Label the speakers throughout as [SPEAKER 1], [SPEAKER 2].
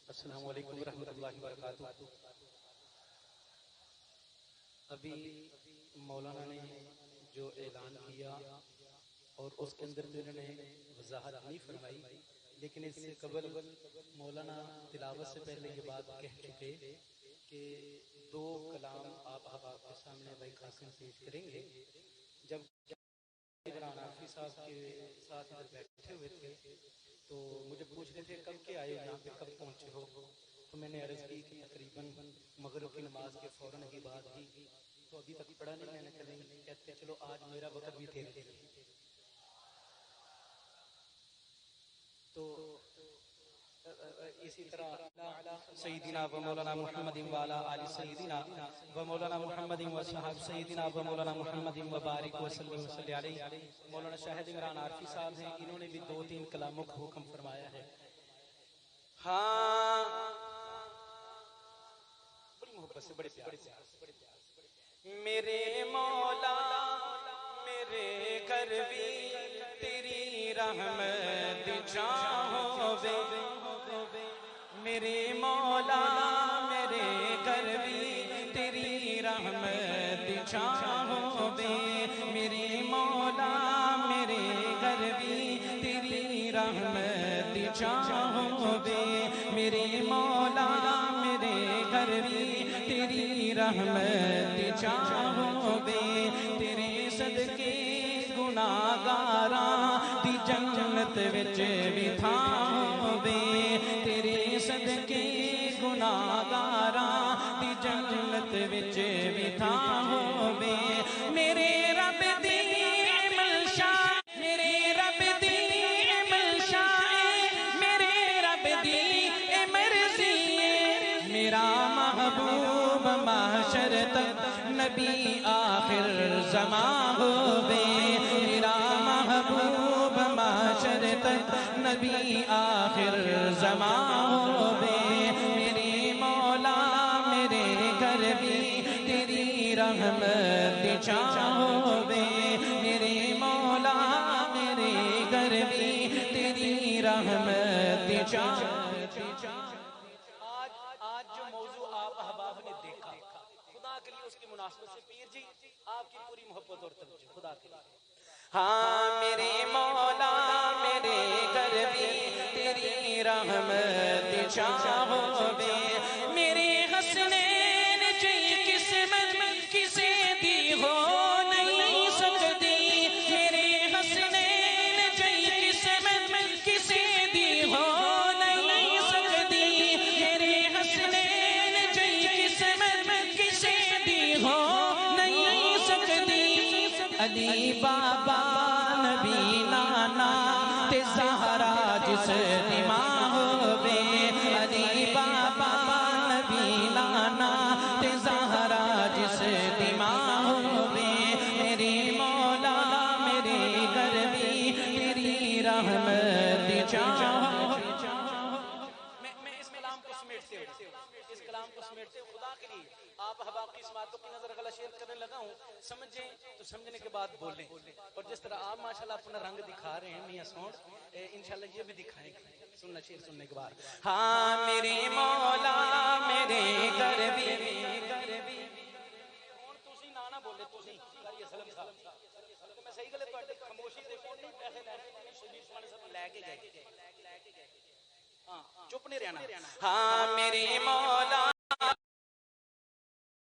[SPEAKER 1] السلام علیکم ورحمۃ اللہ وبرکاتہ۔ ابھی مولانا نے جو اعلان کیا اور اس کے اندر انہوں نے وضاحت نہیں فرمائی، لیکن اس سے قبل مولانا تلاوت سے پہلے یہ بات کہہ چکے کہ دو کلام آپ احباب کے سامنے بھائی قاسم پیش کریں گے۔ جب عمران عارفی صاحب کے ساتھ ادھر بیٹھے ہوئے تھے تو مجھے پوچھ رہے تھے کب کے آئے یہاں پہ، کب پہنچے ہو؟ تو میں نے عرض کی کہ تقریباً مغرب کی نماز کے فوراً ہی بعد ہی، تو ابھی تک پڑھا نہیں۔ میں نے کہا کہتے چلو آج میرا وقت بھی تھے تو اسی طرح سیدنا و مولانا محمد وعلی آل سیدنا و مولانا محمد و صحاب سیدنا و مولانا محمد و بارک وسلم وصلی علیہ۔ مولانا شاہد عمران عارفی صاحب ہیں، انہوں نے بھی 2-3 کلاموں کا حکم فرمایا ہے۔ ہاں بڑی محبت سے، بڑے پیار سے۔ میرے مولا میرے گھر بھی تیری رحمت چاہو بے، میرے مولا میرے گھر بھی تیری رحمت چاہو بے، میرے مولا میرے گھر بھی تیری رحمت چاہو بے، میرے مولا میرے گھر بھی تیری رحمت چاہو بے، تیرے صدقے گناہگاراں دی جنت وچ بٹھاؤ بے، تیرے صدقے گناہگاراں دی جنت وچ بٹھاؤ بے، میرے رب دی منشا، میرے رب دی منشا، میرے رب دی مرضی، میرا محبوب محشر تک نبی آخر زمان ہو بے، میرا محبوب محشر تک نبی آخر زمان ہو بے، میرے مولا میرے گھر بھی تیری رحمت چاہو بے، میرے مولا میرے گھر بھی تیری رحمت چاہو۔ آج جو موضوع آپ احباب نے دیکھا، خدا کے لیے اس کی مناسبت سے پیر جی آپ کی پوری محبت اور توجہ، خدا کے لیے۔ ہاں میرے مولا میرے گھر بھی تیری رحمت چاہو بے، میرے حسنین جی قسمت کسے دی ہو نہیں سکتی، میرے حسنین جی قسمت کسے دی ہو نہیں سکتی، میرے حسنین جی قسمت کسے دی ہو نہیں سکتی، علی بابا نبی نانا تے زہرا جس دی ماں ہو بے، علی بابا نبی نانا تے زہرا جس دی ماں ہو بے، میرے مولا میرے گھر بھی تیری رحمت چاہو۔ میں اس کلام کو سمیٹتے ہوئے، اس کلام کو سمیٹتے ہوئے خدا کے لیے آپ احباب کی اس بات کو اپنی نظر اگلا شیئر کرنے لگا ہوں، سمجھیں تو سمجھنے کے بعد بولیں، اور جس طرح آپ ماشاءاللہ اپنا رنگ دکھا رہے ہیں میاں سونڈ، انشاءاللہ یہ بھی دکھائیں گے سننا شیئر سننے کے بعد۔ ہاں میرے مولا میرے گھر بھی، ہون تسی نہ بولے، تسی کریے سلم صاحب میں صحیح گلے پڑھتے خاموشی دے کون نہیں پیسے لینے شبیر سمانے سب لے کے گئے، ہاں چپ نہیں رہنا۔ ہاں میرے مولا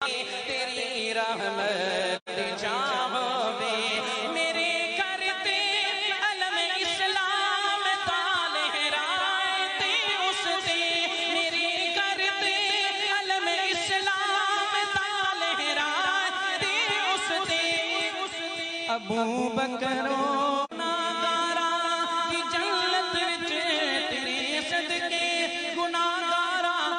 [SPEAKER 1] تیری رحمت چاہو بے، میرے گھر تے علم اسلام لہرائے اس تے، میرے گھر تے علم اسلام لہرائے اس تے، ابو بکروں ناگارا کی جنت وچ تیرے صدقے گناہگاراں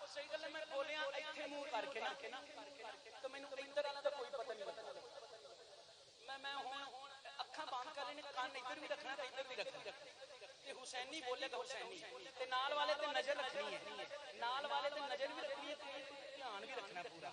[SPEAKER 1] ਉਹ ਸਹੀ ਗੱਲ ਮੈਂ ਬੋਲਿਆ ਇੱਥੇ ਮੂੰਹ ਕਰਕੇ ਨਾ ਤਾਂ ਮੈਨੂੰ ਇੱਧਰ ਵਾਲਾ ਦਾ ਕੋਈ ਪਤਾ ਨਹੀਂ ਲੱਗਦਾ। ਮੈਂ ਹੁਣ ਅੱਖਾਂ ਬੰਦ ਕਰ ਲੈਣੇ, ਕੰਨ ਇੱਧਰ ਵੀ ਰੱਖਣਾ ਤੇ ਇੱਧਰ ਵੀ ਰੱਖਣਾ, ਤੇ ਹੁਸੈਨੀ ਬੋਲੇਗਾ ਹੁਸੈਨੀ, ਤੇ ਨਾਲ ਵਾਲੇ ਤੇ ਨਜ਼ਰ ਰੱਖਣੀ ਹੈ, ਨਾਲ ਵਾਲੇ ਤੇ ਨਜ਼ਰ ਵੀ ਰੱਖਣੀ ਹੈ, ਤੇ ਧਿਆਨ ਵੀ ਰੱਖਣਾ ਪੂਰਾ।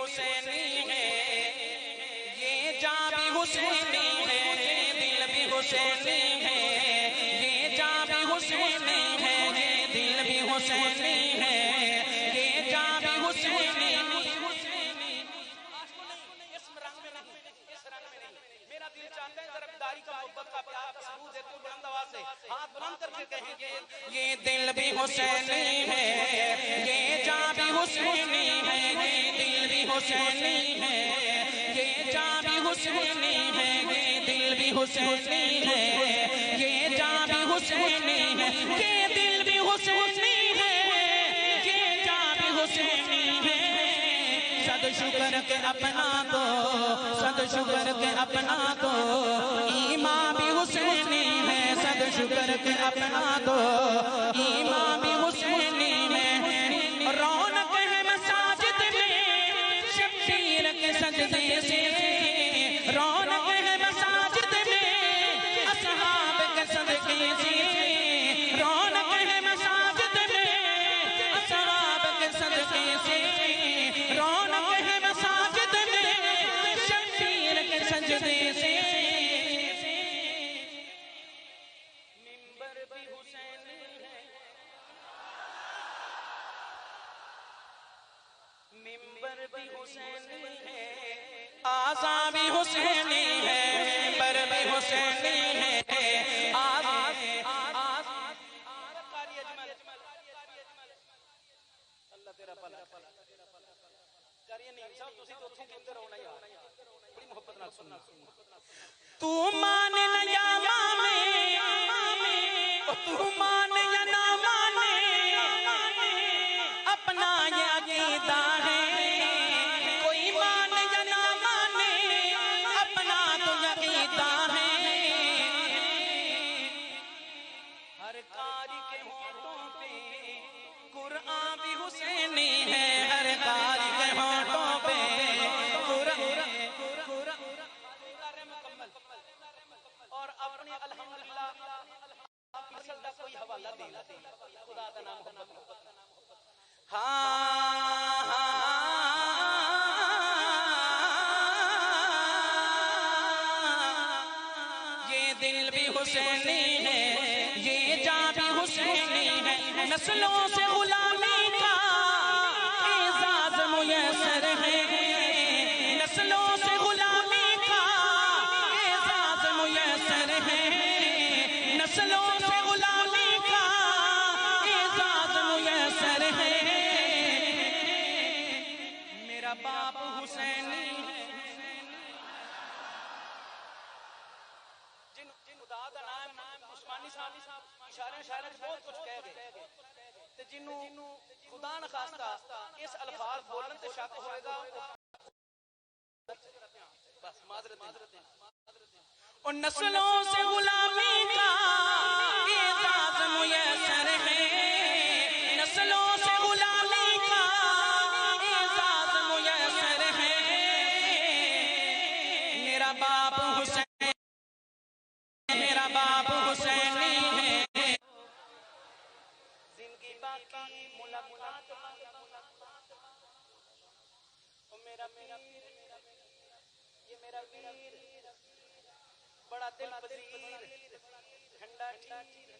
[SPEAKER 1] حسینی ہے، یہ جاں بھی حسینی ہے، یہ دل بھی حسینی ہے، یہ جاں بھی حسینی ہے، یہ دل بھی حسینی ہے، یہ جاں بھی حسینی ہے۔ میرا دل چاہتا ہے طرفداری کا محبت کا پیار کا ثبوت دیتے ہوئے بلند آواز سے ہاتھ بلند کر کے کہیں گے یہ دل بھی حسینی ہے، یہ جاں بھی حسینی ہے، یہ دل بھی حسینی ہے، یہ جاں بھی حسینی ہے، یہ دل بھی حسینی ہے، یہ جاں بھی حسینی ہے، یہ دل بھی حسینی ہے، یہ جاں بھی حسینی ہے۔ صد شکر کے اپنا کو، صد شکر کے اپنا کو، ایمان بھی حسینی ہے، صد شکر کے اپنا کو، ایمان بھی حسینی ہے۔ رونق ہے مساجد میں شبیر کے سجدے سے، رونق ہے مساجد میں اصحاب کے صدقے سے، رونق ہے مساجد میں اصحاب کے صدقے سے، رونق ہے مساجد میں شبیر کے سجدے سے۔ ممبر بھی حسینی ہے، ممبر بھی حسینی ہے، آذان بھی حسینی ہے، ممبر بھی حسینی ہے، اللہ تیرا بھلا کریے نہیں صاحب تسی تو اتھوں کہندے رہو نا یار بڑی محبت نال سننا تو مان لیا مانے تو مان یا نہ مانے اپنا یہ عقیدہ ہے، کوئی مان یا نہ مانے اپنا تو عقیدہ ہے۔ ہر قاری کے ہونٹوں پہ قرآن بھی حسینی ہے، ہر قاری کے ہونٹوں پہ اور اپنے الحمدللہ اصل دا کوئی حوالہ دینا خدا دا نام محمد یہ دل بھی حسینی ہے، یہ جاں بھی حسینی ہے، نسلوں سے غلامی کا اعزاز میسر ہے، نسلوں سے غلامی کا اعزاز میسر ہے، نسلوں سے غلامی کا اعزاز میسر ہے۔ میرا باپ حسینی ہے، جن خدا دا نام عثمانی صاحب اشارے اشارے بہت کچھ کہہ گئے تے جنوں خدا نخواستہ اس الفاظ بولن تے شک ہوئے گا بس معذرت اور نسلوں سے غلامی کا اعزاز میسر ہے، نسلوں سے غلامی کا اعزاز میسر ہے۔ میرا باپ حسین، میرا باپ حسینی ہے، زندگی باقی ملاقات میرا پیر، یہ میرا پیر بڑا دل پذیر ٹھنڈا ٹھیک